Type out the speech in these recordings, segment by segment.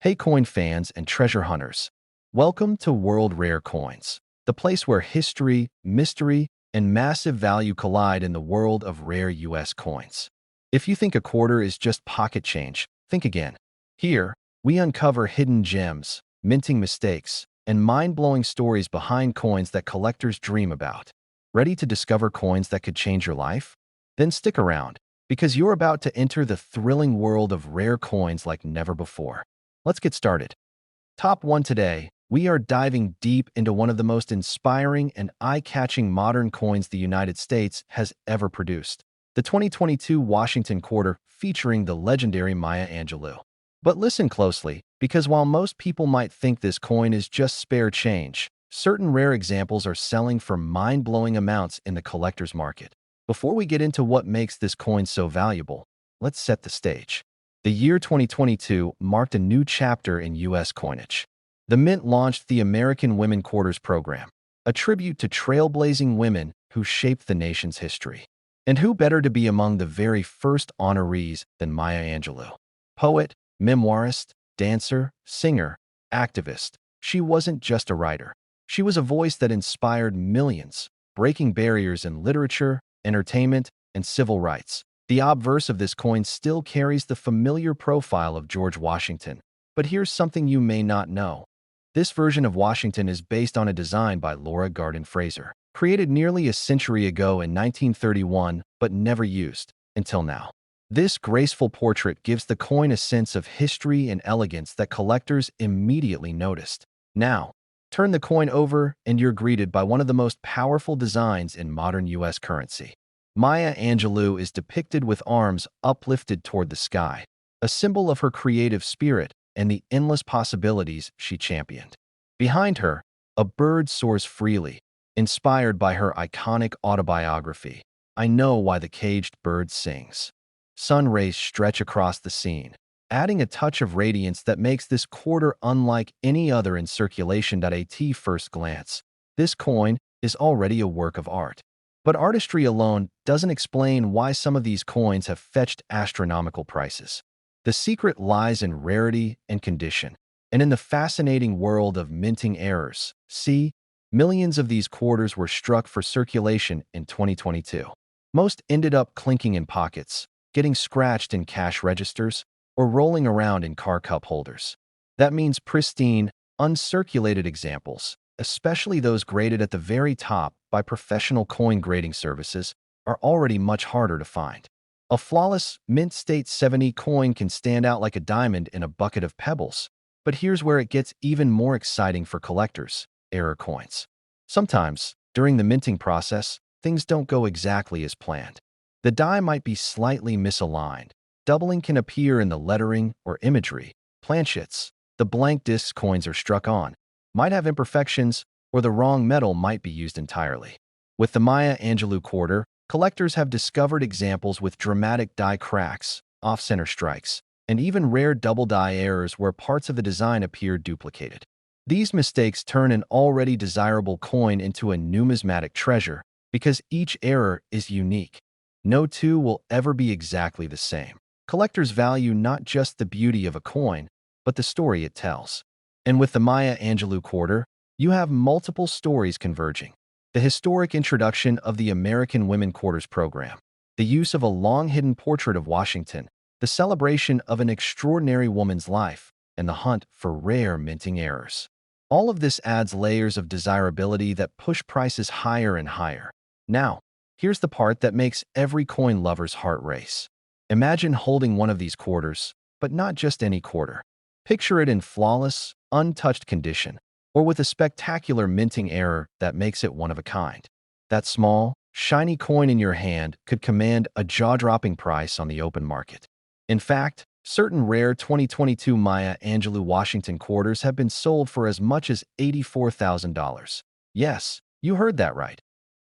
Hey coin fans and treasure hunters, welcome to World Rare Coins, the place where history, mystery, and massive value collide in the world of rare US coins. If you think a quarter is just pocket change, think again. Here, we uncover hidden gems, minting mistakes, and mind-blowing stories behind coins that collectors dream about. Ready to discover coins that could change your life? Then stick around, because you're about to enter the thrilling world of rare coins like never before. Let's get started. Top 1 today, we are diving deep into one of the most inspiring and eye-catching modern coins the United States has ever produced. The 2022 Washington Quarter featuring the legendary Maya Angelou. But listen closely, because while most people might think this coin is just spare change, certain rare examples are selling for mind-blowing amounts in the collector's market. Before we get into what makes this coin so valuable, let's set the stage. The year 2022 marked a new chapter in U.S. coinage. The Mint launched the American Women Quarters program, a tribute to trailblazing women who shaped the nation's history. And who better to be among the very first honorees than Maya Angelou? Poet, memoirist, dancer, singer, activist. She wasn't just a writer. She was a voice that inspired millions, breaking barriers in literature, entertainment, and civil rights. The obverse of this coin still carries the familiar profile of George Washington. But here's something you may not know. This version of Washington is based on a design by Laura Garden Fraser, created nearly a century ago in 1931, but never used until now. This graceful portrait gives the coin a sense of history and elegance that collectors immediately noticed. Now, turn the coin over and you're greeted by one of the most powerful designs in modern U.S. currency. Maya Angelou is depicted with arms uplifted toward the sky, a symbol of her creative spirit and the endless possibilities she championed. Behind her, a bird soars freely, inspired by her iconic autobiography, I Know Why the Caged Bird Sings. Sun rays stretch across the scene, adding a touch of radiance that makes this quarter unlike any other in circulation. At first glance, this coin is already a work of art. But artistry alone doesn't explain why some of these coins have fetched astronomical prices. The secret lies in rarity and condition, and in the fascinating world of minting errors. See, millions of these quarters were struck for circulation in 2022. Most ended up clinking in pockets, getting scratched in cash registers, or rolling around in car cup holders. That means pristine, uncirculated examples, especially those graded at the very top by professional coin grading services, are already much harder to find. A flawless, mint state 70 coin can stand out like a diamond in a bucket of pebbles. But here's where it gets even more exciting for collectors: error coins. Sometimes, during the minting process, things don't go exactly as planned. The die might be slightly misaligned. Doubling can appear in the lettering or imagery. Planchets, the blank discs coins are struck on, might have imperfections, or the wrong metal might be used entirely. With the Maya Angelou quarter, collectors have discovered examples with dramatic die cracks, off-center strikes, and even rare double die errors where parts of the design appear duplicated. These mistakes turn an already desirable coin into a numismatic treasure because each error is unique. No two will ever be exactly the same. Collectors value not just the beauty of a coin, but the story it tells. And with the Maya Angelou quarter, you have multiple stories converging. The historic introduction of the American Women Quarters program, the use of a long-hidden portrait of Washington, the celebration of an extraordinary woman's life, and the hunt for rare minting errors. All of this adds layers of desirability that push prices higher and higher. Now, here's the part that makes every coin lover's heart race. Imagine holding one of these quarters, but not just any quarter. Picture it in flawless, untouched condition, or with a spectacular minting error that makes it one of a kind. That small, shiny coin in your hand could command a jaw-dropping price on the open market. In fact, certain rare 2022 Maya Angelou Washington quarters have been sold for as much as $84,000. Yes, you heard that right.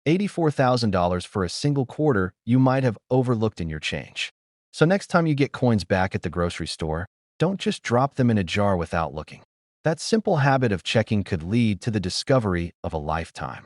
$84,000 for a single quarter you might have overlooked in your change. So next time you get coins back at the grocery store, don't just drop them in a jar without looking. That simple habit of checking could lead to the discovery of a lifetime.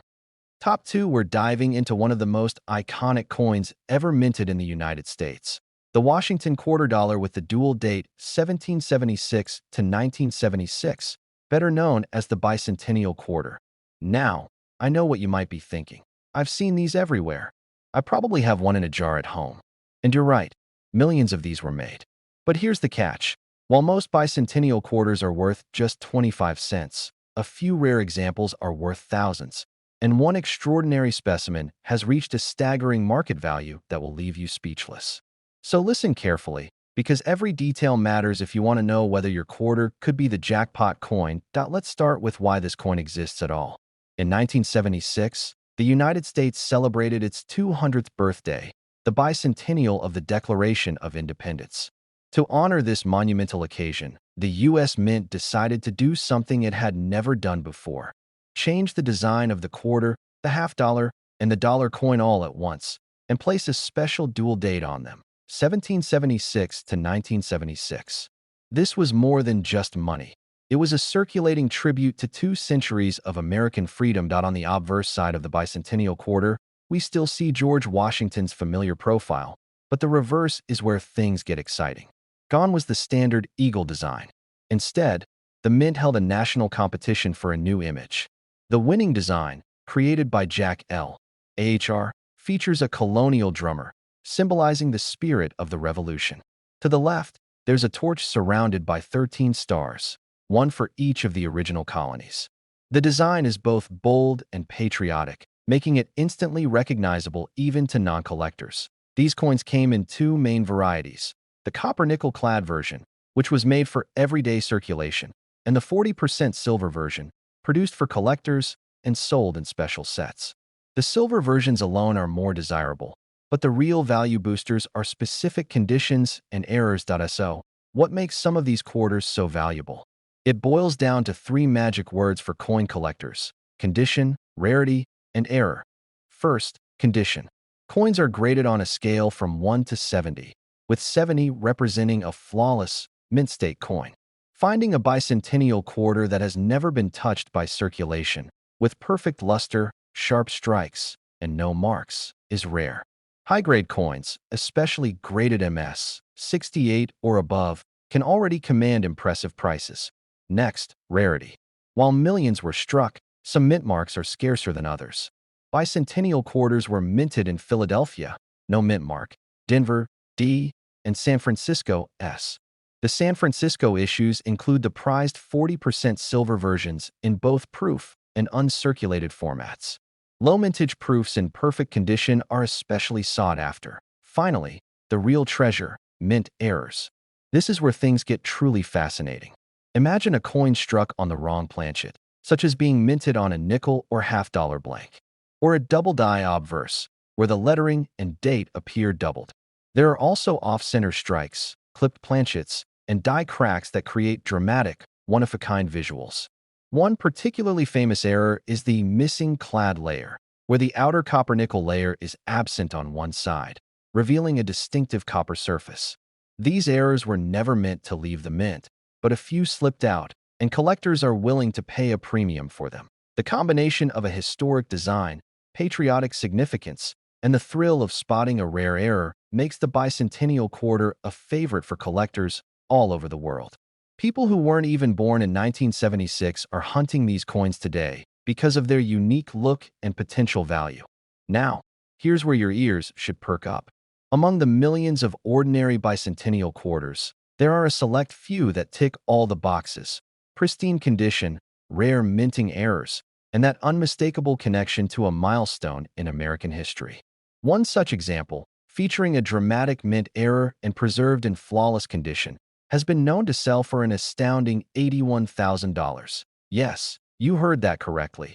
Top 2, we're diving into one of the most iconic coins ever minted in the United States, The Washington quarter dollar with the dual date 1776 to 1976, better known as the Bicentennial quarter. Now, I know what you might be thinking. I've seen these everywhere. I probably have one in a jar at home. And you're right, millions of these were made. But here's the catch. While most bicentennial quarters are worth just 25 cents, a few rare examples are worth thousands. And one extraordinary specimen has reached a staggering market value that will leave you speechless. So listen carefully, because every detail matters if you want to know whether your quarter could be the jackpot coin. Let's start with why this coin exists at all. In 1976, the United States celebrated its 200th birthday, the bicentennial of the Declaration of Independence. To honor this monumental occasion, the U.S. Mint decided to do something it had never done before. Change the design of the quarter, the half dollar, and the dollar coin all at once, and place a special dual date on them, 1776 to 1976. This was more than just money. It was a circulating tribute to 2 centuries of American freedom. On the obverse side of the bicentennial quarter, we still see George Washington's familiar profile, but the reverse is where things get exciting. Gone was the standard eagle design. Instead, the Mint held a national competition for a new image. The winning design, created by Jack L. Ahr, features a colonial drummer, symbolizing the spirit of the Revolution. To the left, there's a torch surrounded by 13 stars, one for each of the original colonies. The design is both bold and patriotic, making it instantly recognizable even to non-collectors. These coins came in 2 main varieties: the copper-nickel-clad version, which was made for everyday circulation, and the 40% silver version, produced for collectors and sold in special sets. The silver versions alone are more desirable, but the real value boosters are specific conditions and errors. So, what makes some of these quarters so valuable? It boils down to 3 magic words for coin collectors: condition, rarity, and error. First, condition. Coins are graded on a scale from 1 to 70, with 70 representing a flawless, mint-state coin. Finding a bicentennial quarter that has never been touched by circulation, with perfect luster, sharp strikes, and no marks, is rare. High-grade coins, especially graded MS 68 or above, can already command impressive prices. Next, rarity. While millions were struck, some mint marks are scarcer than others. Bicentennial quarters were minted in Philadelphia, no mint mark, Denver, D, and San Francisco, S. The San Francisco issues include the prized 40% silver versions in both proof and uncirculated formats. Low mintage proofs in perfect condition are especially sought after. Finally, the real treasure, mint errors. This is where things get truly fascinating. Imagine a coin struck on the wrong planchet, such as being minted on a nickel or half-dollar blank, or a double die obverse, where the lettering and date appear doubled. There are also off-center strikes, clipped planchets, and die cracks that create dramatic, one-of-a-kind visuals. One particularly famous error is the missing clad layer, where the outer copper-nickel layer is absent on one side, revealing a distinctive copper surface. These errors were never meant to leave the mint, but a few slipped out, and collectors are willing to pay a premium for them. The combination of a historic design, patriotic significance, and the thrill of spotting a rare error makes the bicentennial quarter a favorite for collectors all over the world. People who weren't even born in 1976 are hunting these coins today because of their unique look and potential value. Now, here's where your ears should perk up. Among the millions of ordinary bicentennial quarters, there are a select few that tick all the boxes: pristine condition, rare minting errors, and that unmistakable connection to a milestone in American history. One such example, featuring a dramatic mint error and preserved in flawless condition, has been known to sell for an astounding $81,000. Yes, you heard that correctly.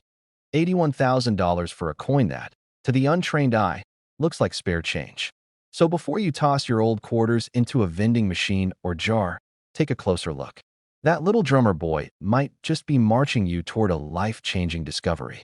$81,000 for a coin that, to the untrained eye, looks like spare change. So before you toss your old quarters into a vending machine or jar, take a closer look. That little drummer boy might just be marching you toward a life-changing discovery.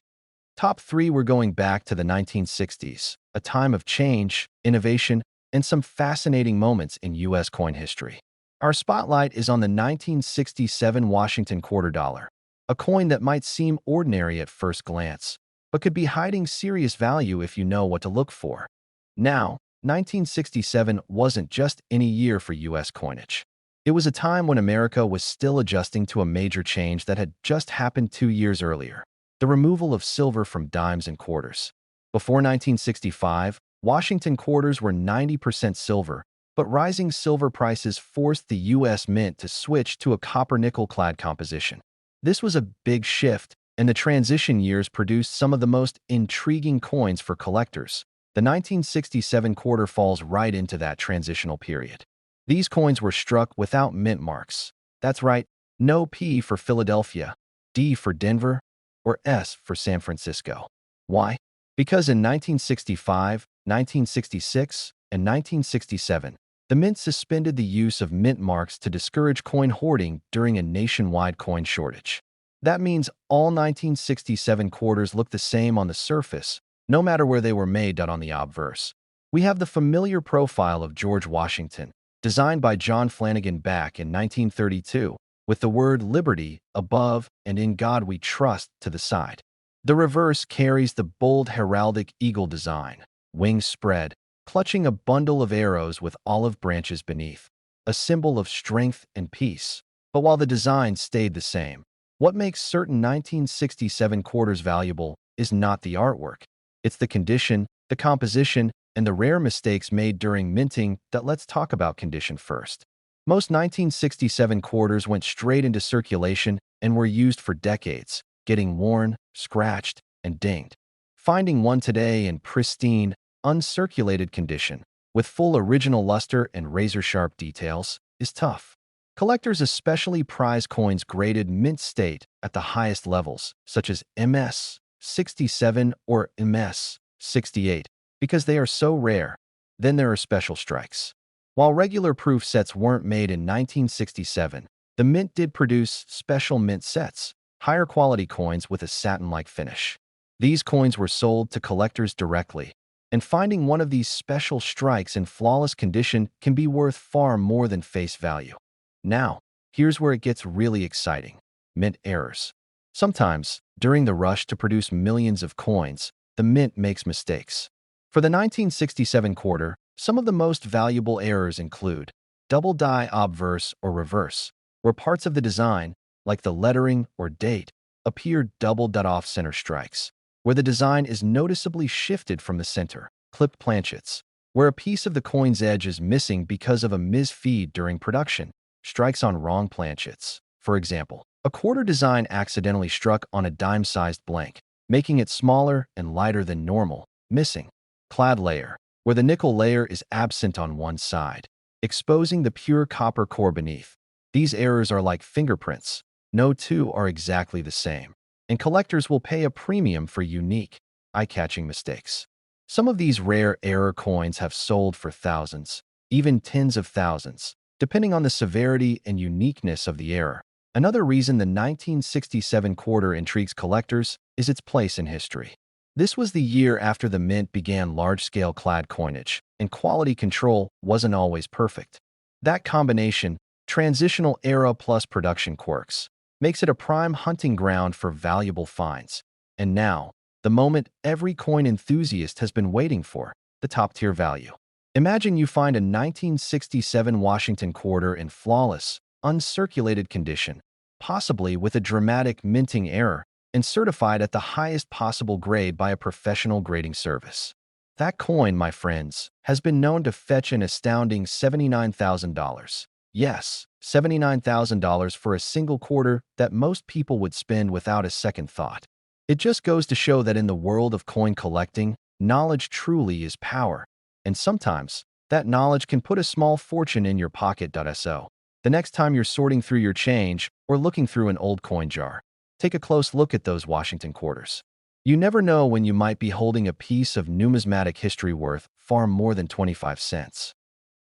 Top 3, we're going back to the 1960s, a time of change, innovation, and some fascinating moments in U.S. coin history. Our spotlight is on the 1967 Washington quarter dollar, a coin that might seem ordinary at first glance, but could be hiding serious value if you know what to look for. Now, 1967 wasn't just any year for U.S. coinage. It was a time when America was still adjusting to a major change that had just happened 2 years earlier: the removal of silver from dimes and quarters. Before 1965, Washington quarters were 90% silver, but rising silver prices forced the U.S. Mint to switch to a copper-nickel-clad composition. This was a big shift, and the transition years produced some of the most intriguing coins for collectors. The 1967 quarter falls right into that transitional period. These coins were struck without mint marks. That's right, no P for Philadelphia, D for Denver, or S for San Francisco. Why? Because in 1965, 1966, and 1967, the mint suspended the use of mint marks to discourage coin hoarding during a nationwide coin shortage. That means all 1967 quarters look the same on the surface, no matter where they were made. On the obverse, we have the familiar profile of George Washington, designed by John Flanagan back in 1932, with the word Liberty above and In God We Trust to the side. The reverse carries the bold heraldic eagle design, wings spread, clutching a bundle of arrows with olive branches beneath, a symbol of strength and peace. But while the design stayed the same, what makes certain 1967 quarters valuable is not the artwork. It's the condition, the composition, and the rare mistakes made during minting. Let's talk about condition first. Most 1967 quarters went straight into circulation and were used for decades, getting worn, scratched, and dinged. Finding one today in pristine, uncirculated condition, with full original luster and razor-sharp details, is tough. Collectors especially prize coins graded mint state at the highest levels, such as MS 67 or MS 68, because they are so rare. Then there are special strikes. While regular proof sets weren't made in 1967, the mint did produce special mint sets, higher quality coins with a satin-like finish. These coins were sold to collectors directly, and finding one of these special strikes in flawless condition can be worth far more than face value. Now, here's where it gets really exciting: mint errors. Sometimes, during the rush to produce millions of coins, the mint makes mistakes. For the 1967 quarter, some of the most valuable errors include double die obverse or reverse, where parts of the design, like the lettering or date, appear double off-center strikes, where the design is noticeably shifted from the center; clipped planchets, where a piece of the coin's edge is missing because of a misfeed during production; strikes on wrong planchets. For example, a quarter design accidentally struck on a dime-sized blank, making it smaller and lighter than normal; missing clad layer, where the nickel layer is absent on one side, exposing the pure copper core beneath. These errors are like fingerprints. No two are exactly the same, and collectors will pay a premium for unique, eye-catching mistakes. Some of these rare error coins have sold for thousands, even tens of thousands, depending on the severity and uniqueness of the error. Another reason the 1967 quarter intrigues collectors is its place in history. This was the year after the mint began large-scale clad coinage, and quality control wasn't always perfect. That combination, transitional era plus production quirks, makes it a prime hunting ground for valuable finds. And now, the moment every coin enthusiast has been waiting for: the top-tier value. Imagine you find a 1967 Washington quarter in flawless, uncirculated condition, possibly with a dramatic minting error, and certified at the highest possible grade by a professional grading service. That coin, my friends, has been known to fetch an astounding $79,000. Yes, $79,000 for a single quarter that most people would spend without a second thought. It just goes to show that in the world of coin collecting, knowledge truly is power. And sometimes, that knowledge can put a small fortune in your pocket. So, the next time you're sorting through your change or looking through an old coin jar, take a close look at those Washington quarters. You never know when you might be holding a piece of numismatic history worth far more than 25 cents.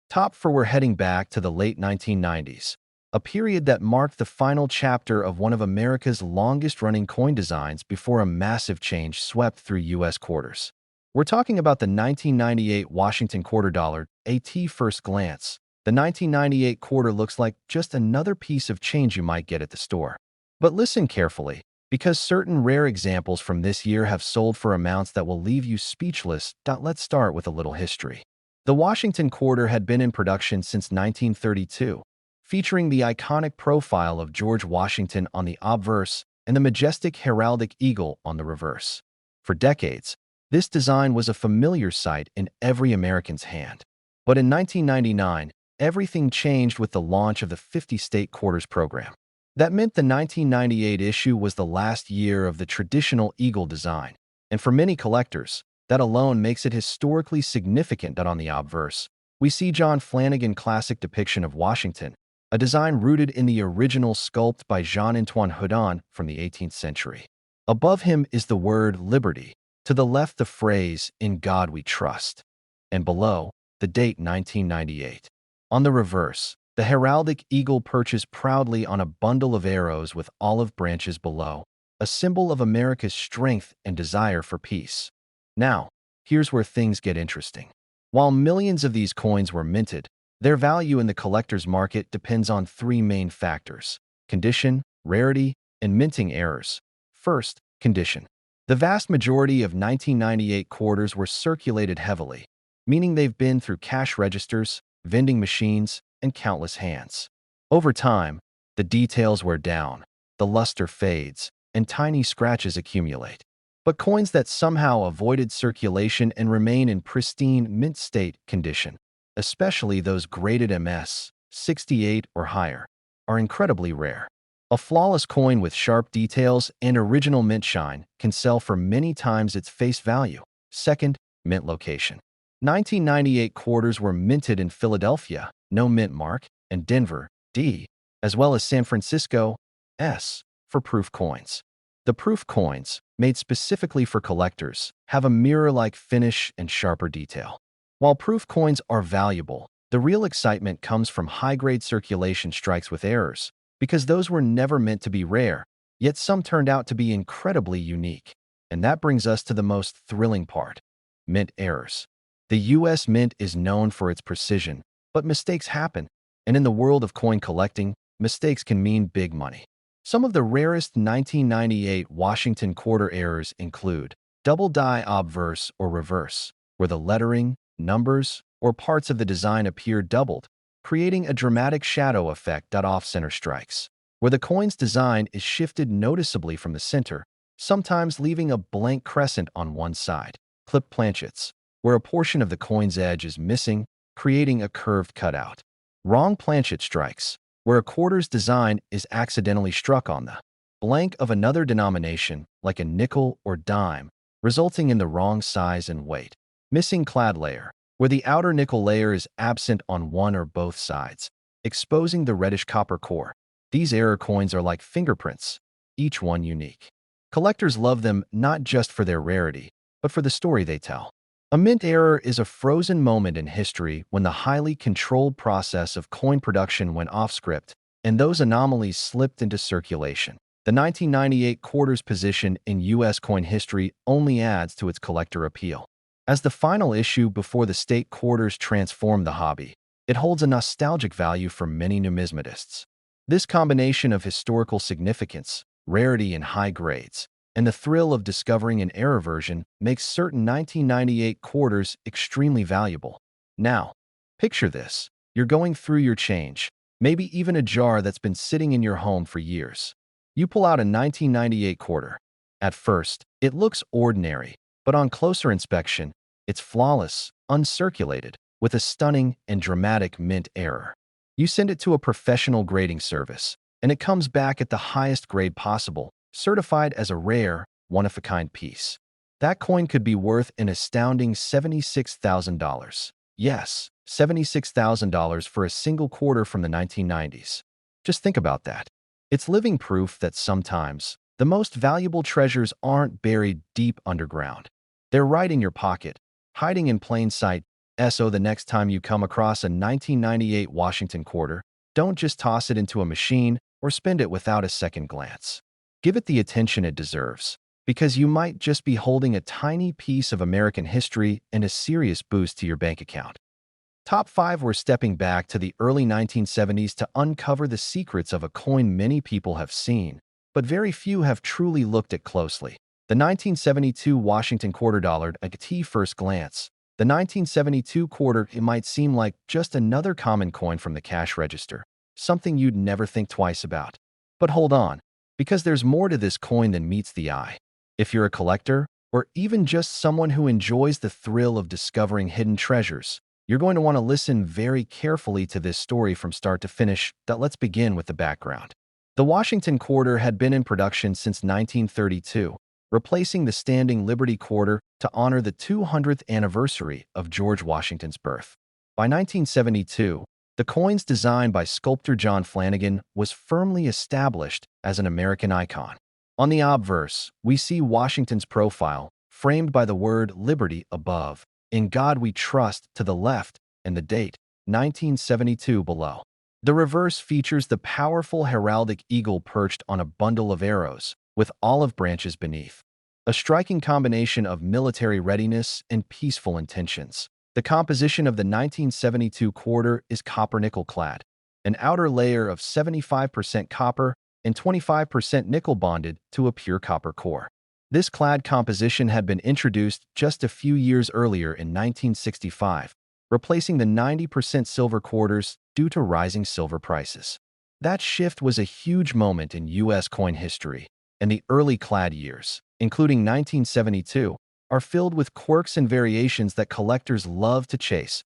Top 4, we're heading back to the late 1990s, a period that marked the final chapter of one of America's longest-running coin designs before a massive change swept through U.S. quarters. We're talking about the 1998 Washington quarter dollar. At first glance, the 1998 quarter looks like just another piece of change you might get at the store. But listen carefully, because certain rare examples from this year have sold for amounts that will leave you speechless. Let's start with a little history. The Washington Quarter had been in production since 1932, featuring the iconic profile of George Washington on the obverse and the majestic heraldic eagle on the reverse. For decades, this design was a familiar sight in every American's hand. But in 1999, everything changed with the launch of the 50-state quarters program. That meant the 1998 issue was the last year of the traditional eagle design, and for many collectors, that alone makes it historically significant that on the obverse, we see John Flanagan's classic depiction of Washington, a design rooted in the original sculpt by Jean-Antoine Houdon from the 18th century. Above him is the word liberty, to the left the phrase, "In God we trust," and below, the date 1998. On the reverse, the heraldic eagle perches proudly on a bundle of arrows with olive branches below, a symbol of America's strength and desire for peace. Now, here's where things get interesting. While millions of these coins were minted, their value in the collector's market depends on three main factors: condition, rarity, and minting errors. First, condition. The vast majority of 1998 quarters were circulated heavily, meaning they've been through cash registers, vending machines, and countless hands. Over time, the details wear down, the luster fades, and tiny scratches accumulate. But coins that somehow avoided circulation and remain in pristine mint state condition, especially those graded MS 68 or higher, are incredibly rare. A flawless coin with sharp details and original mint shine can sell for many times its face value. Second, mint location. 1998 quarters were minted in Philadelphia, no mint mark, and Denver, D, as well as San Francisco, S, for proof coins. The proof coins, made specifically for collectors, have a mirror-like finish and sharper detail. While proof coins are valuable, the real excitement comes from high-grade circulation strikes with errors, because those were never meant to be rare, yet some turned out to be incredibly unique. And that brings us to the most thrilling part: mint errors. The U.S. Mint is known for its precision, but mistakes happen, and in the world of coin collecting, mistakes can mean big money. Some of the rarest 1998 Washington quarter errors include double die obverse or reverse, where the lettering, numbers, or parts of the design appear doubled, creating a dramatic shadow effect at off-center strikes, where the coin's design is shifted noticeably from the center, sometimes leaving a blank crescent on one side. Clip planchets, where a portion of the coin's edge is missing, creating a curved cutout. Wrong planchet strikes, where a quarter's design is accidentally struck on the blank of another denomination, like a nickel or dime, resulting in the wrong size and weight. Missing clad layer, where the outer nickel layer is absent on one or both sides, exposing the reddish copper core. These error coins are like fingerprints, each one unique. Collectors love them not just for their rarity, but for the story they tell. A mint error is a frozen moment in history when the highly controlled process of coin production went off script, and those anomalies slipped into circulation. The 1998 quarter's position in U.S. coin history only adds to its collector appeal. As the final issue before the state quarters transformed the hobby, it holds a nostalgic value for many numismatists. This combination of historical significance, rarity, and high grades, and the thrill of discovering an error version makes certain 1998 quarters extremely valuable. Now, picture this. You're going through your change, maybe even a jar that's been sitting in your home for years. You pull out a 1998 quarter. At first, it looks ordinary, but on closer inspection, it's flawless, uncirculated, with a stunning and dramatic mint error. You send it to a professional grading service, and it comes back at the highest grade possible, certified as a rare, one-of-a-kind piece. That coin could be worth an astounding $76,000. Yes, $76,000 for a single quarter from the 1990s. Just think about that. It's living proof that sometimes the most valuable treasures aren't buried deep underground. They're right in your pocket, hiding in plain sight. So the next time you come across a 1998 Washington quarter, don't just toss it into a machine or spend it without a second glance. Give it the attention it deserves, because you might just be holding a tiny piece of American history and a serious boost to your bank account. Top 5. We're stepping back to the early 1970s to uncover the secrets of a coin many people have seen, but very few have truly looked at closely. The 1972 Washington quarter dollar at first glance, The 1972 quarter, it might seem like just another common coin from the cash register, something you'd never think twice about. But hold on, because there's more to this coin than meets the eye. If you're a collector, or even just someone who enjoys the thrill of discovering hidden treasures, you're going to want to listen very carefully to this story from start to finish. Let's begin with the background. The Washington quarter had been in production since 1932, replacing the standing Liberty quarter to honor the 200th anniversary of George Washington's birth. By 1972, the coin's design by sculptor John Flanagan was firmly established as an American icon. On the obverse, we see Washington's profile, framed by the word Liberty above, In God We Trust to the left, and the date, 1972 below. The reverse features the powerful heraldic eagle perched on a bundle of arrows, with olive branches beneath. A striking combination of military readiness and peaceful intentions. The composition of the 1972 quarter is copper-nickel clad, an outer layer of 75% copper and 25% nickel bonded to a pure copper core. This clad composition had been introduced just a few years earlier in 1965, replacing the 90% silver quarters due to rising silver prices. That shift was a huge moment in U.S. coin history, and the early clad years, including 1972, are filled with quirks and variations that collectors love to chase.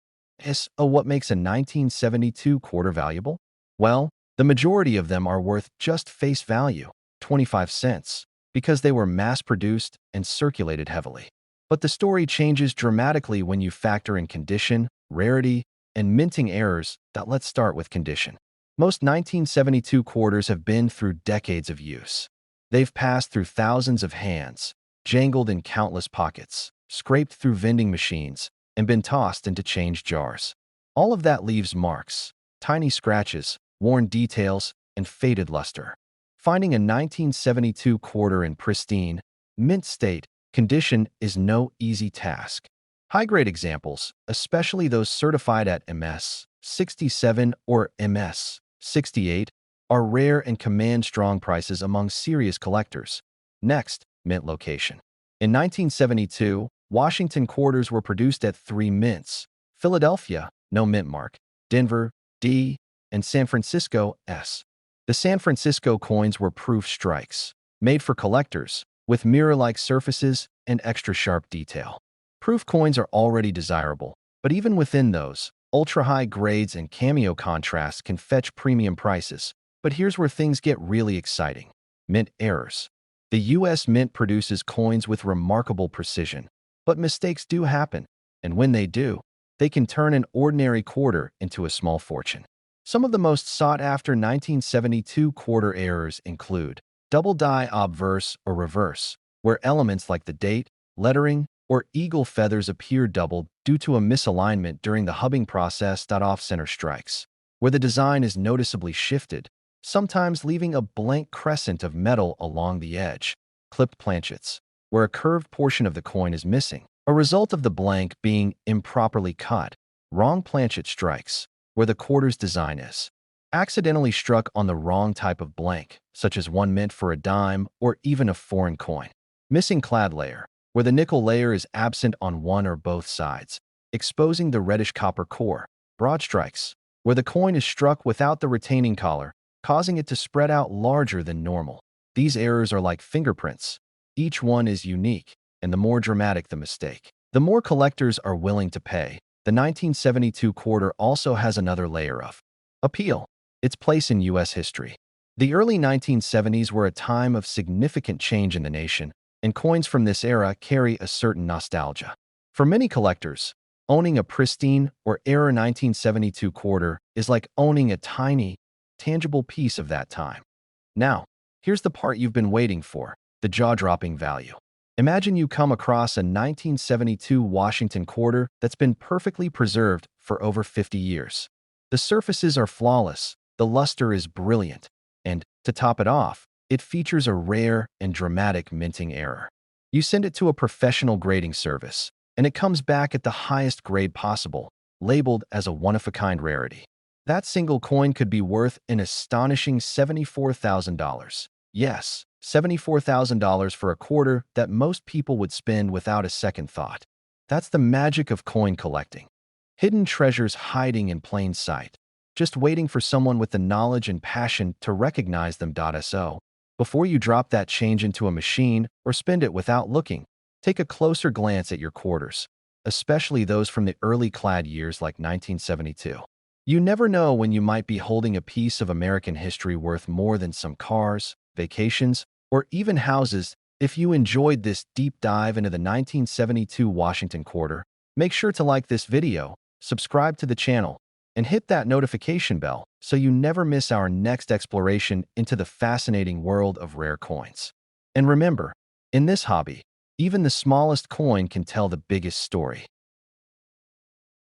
What makes a 1972 quarter valuable? Well, the majority of them are worth just face value, 25 cents, because they were mass-produced and circulated heavily. But the story changes dramatically when you factor in condition, rarity, and minting errors. Let's start with condition. Most 1972 quarters have been through decades of use. They've passed through thousands of hands, jangled in countless pockets, scraped through vending machines, and been tossed into change jars. All of that leaves marks, tiny scratches, worn details, and faded luster. Finding a 1972 quarter in pristine, mint state condition is no easy task. High-grade examples, especially those certified at MS 67 or MS 68, are rare and command strong prices among serious collectors. Next, mint location. In 1972, Washington quarters were produced at 3 mints: Philadelphia, no mint mark; Denver, D; and San Francisco, S. The San Francisco coins were proof strikes, made for collectors, with mirror-like surfaces and extra sharp detail. Proof coins are already desirable, but even within those, ultra-high grades and cameo contrasts can fetch premium prices. But here's where things get really exciting. Mint errors. The U.S. Mint produces coins with remarkable precision, but mistakes do happen, and when they do, they can turn an ordinary quarter into a small fortune. Some of the most sought-after 1972 quarter errors include double die obverse or reverse, where elements like the date, lettering, or eagle feathers appear doubled due to a misalignment during the hubbing process. Off-center strikes, where the design is noticeably shifted, sometimes leaving a blank crescent of metal along the edge. Clipped planchets, where a curved portion of the coin is missing, a result of the blank being improperly cut. Wrong planchet strikes, where the quarter's design is accidentally struck on the wrong type of blank, such as one meant for a dime or even a foreign coin. Missing clad layer, where the nickel layer is absent on one or both sides, exposing the reddish copper core. Broad strikes, where the coin is struck without the retaining collar, causing it to spread out larger than normal. These errors are like fingerprints. Each one is unique, and the more dramatic the mistake, the more collectors are willing to pay. The 1972 quarter also has another layer of appeal: its place in U.S. history. The early 1970s were a time of significant change in the nation, and coins from this era carry a certain nostalgia. For many collectors, owning a pristine or era 1972 quarter is like owning a tiny, tangible piece of that time. Now, here's the part you've been waiting for: the jaw-dropping value. Imagine you come across a 1972 Washington quarter that's been perfectly preserved for over 50 years. The surfaces are flawless, the luster is brilliant, and, to top it off, it features a rare and dramatic minting error. You send it to a professional grading service, and it comes back at the highest grade possible, labeled as a one-of-a-kind rarity. That single coin could be worth an astonishing $74,000. Yes, $74,000 for a quarter that most people would spend without a second thought. That's the magic of coin collecting. Hidden treasures hiding in plain sight, just waiting for someone with the knowledge and passion to recognize them. So, before you drop that change into a machine or spend it without looking, take a closer glance at your quarters, especially those from the early clad years like 1972. You never know when you might be holding a piece of American history worth more than some cars, vacations, or even houses. If you enjoyed this deep dive into the 1972 Washington quarter, make sure to like this video, subscribe to the channel, and hit that notification bell so you never miss our next exploration into the fascinating world of rare coins. And remember, in this hobby, even the smallest coin can tell the biggest story.